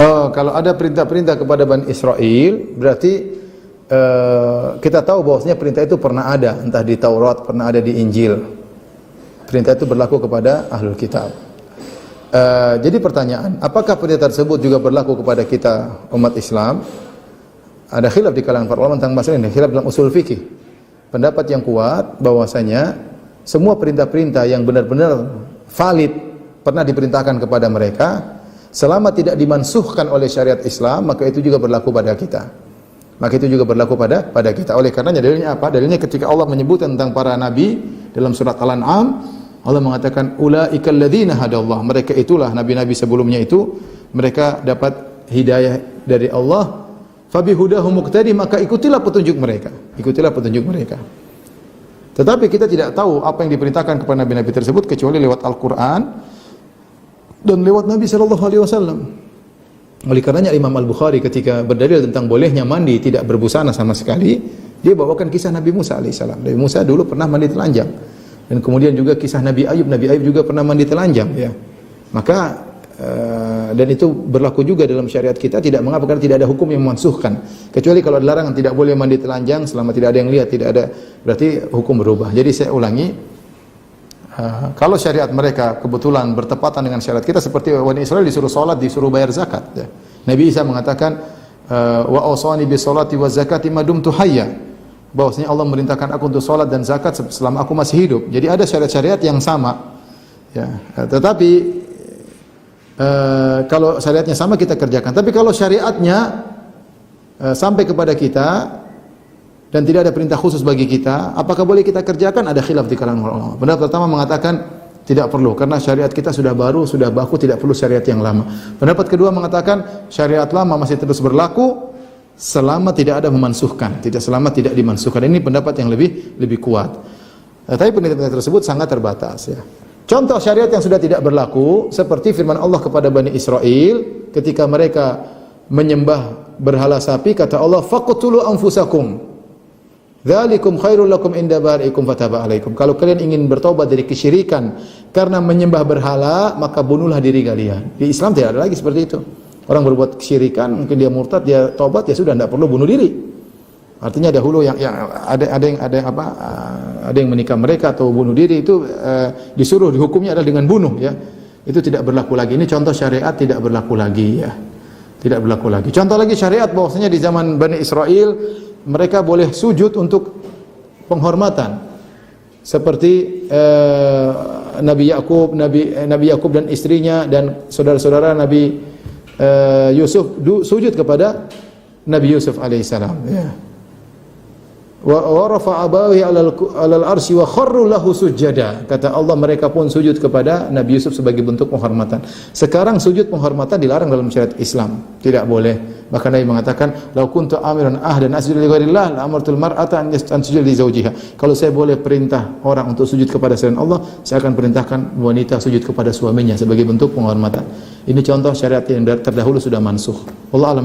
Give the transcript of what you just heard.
Oh, kalau ada perintah-perintah kepada Bani Israel, berarti kita tahu bahwasanya perintah itu pernah ada, entah di Taurat, pernah ada di Injil. Perintah itu berlaku kepada ahlul kitab. Jadi pertanyaan, apakah perintah tersebut juga berlaku kepada kita umat Islam? Ada khilaf di kalangan para ulama tentang masalah ini, khilaf dalam usul fikih. Pendapat yang kuat bahwasanya semua perintah-perintah yang benar-benar valid pernah diperintahkan kepada mereka, selama tidak dimansuhkan oleh syariat Islam, maka itu juga berlaku pada kita. Maka itu juga berlaku pada kita. Oleh karenanya dalilnya apa? Dalilnya ketika Allah menyebut tentang para nabi dalam surat Al-An'am, Allah mengatakan ulaikal ladzina hadallah. Mereka itulah nabi-nabi sebelumnya itu, mereka dapat hidayah dari Allah. Fabihudahu muqtadi, maka ikutilah petunjuk mereka. Ikutilah petunjuk mereka. Tetapi kita tidak tahu apa yang diperintahkan kepada nabi-nabi tersebut kecuali lewat Al-Qur'an dan lewat Nabi sallallahu alaihi wasallam. Oleh karenanya Imam Al-Bukhari ketika berdalil tentang bolehnya mandi tidak berbusana sama sekali, dia bawakan kisah Nabi Musa alaihissalam. Nabi Musa dulu pernah mandi telanjang. Dan kemudian juga kisah Nabi Ayub juga pernah mandi telanjang, ya. Maka dan itu berlaku juga dalam syariat kita, tidak mengapa karena tidak ada hukum yang memansuhkan. Kecuali kalau ada larangan tidak boleh mandi telanjang selama tidak ada yang lihat, tidak ada, berarti hukum berubah. Jadi saya ulangi, kalau syariat mereka kebetulan bertepatan dengan syariat kita, seperti Bani Israel disuruh salat, disuruh bayar zakat, ya. Nabi Isa mengatakan wa awsani bis salati waz zakati ma dumtu hayya, bahwasanya Allah merintahkan aku untuk salat dan zakat selama aku masih hidup. Jadi ada syariat-syariat yang sama, ya. Tetapi kalau syariatnya sama kita kerjakan. Tapi kalau syariatnya sampai kepada kita dan tidak ada perintah khusus bagi kita, apakah boleh kita kerjakan? Ada khilaf di kalangan ulama. Pendapat pertama mengatakan tidak perlu, karena syariat kita sudah baru, sudah baku, tidak perlu syariat yang lama. Pendapat kedua mengatakan syariat lama masih terus berlaku selama tidak ada memansuhkan, selama tidak dimansuhkan. Ini pendapat yang lebih kuat. Tapi pendapat tersebut sangat terbatas, ya. Contoh syariat yang sudah tidak berlaku seperti firman Allah kepada Bani Israel ketika mereka menyembah berhala sapi, kata Allah faqtulu anfusakum dzalikum khairul lakum inda bari'ikum fataba alaikum. Kalau kalian ingin bertobat dari kesyirikan karena menyembah berhala, maka bunuhlah diri kalian. Di Islam tidak ada lagi seperti itu. Orang berbuat kesyirikan, mungkin dia murtad, dia tobat, ya sudah, tidak perlu bunuh diri. Artinya dahulu yang ada yang menikah mereka atau bunuh diri itu disuruh dihukumnya adalah dengan bunuh, ya. Itu tidak berlaku lagi. Ini contoh syariat tidak berlaku lagi, ya. Tidak berlaku lagi. Contoh lagi syariat bahwasanya di zaman Bani Israel mereka boleh sujud untuk penghormatan. Seperti Nabi Yakub dan istrinya dan saudara-saudara Nabi Yusuf sujud kepada Nabi Yusuf alaihissalam, ya. Wa rafa'a abawahi 'alal arsy wa kharru lahu sujada. Kata Allah mereka pun sujud kepada Nabi Yusuf sebagai bentuk penghormatan. Sekarang sujud penghormatan dilarang dalam syariat Islam, tidak boleh. Bahkan Nabi mengatakan, "Lau kuntu amiran ahdan asjudu li ghairillah la amartul mar'ata an tasjuda li zawjiha." Kalau saya boleh perintah orang untuk sujud kepada selain Allah, saya akan perintahkan wanita sujud kepada suaminya sebagai bentuk penghormatan. Ini contoh syariat yang terdahulu sudah mansuh. Wallahu a'lam.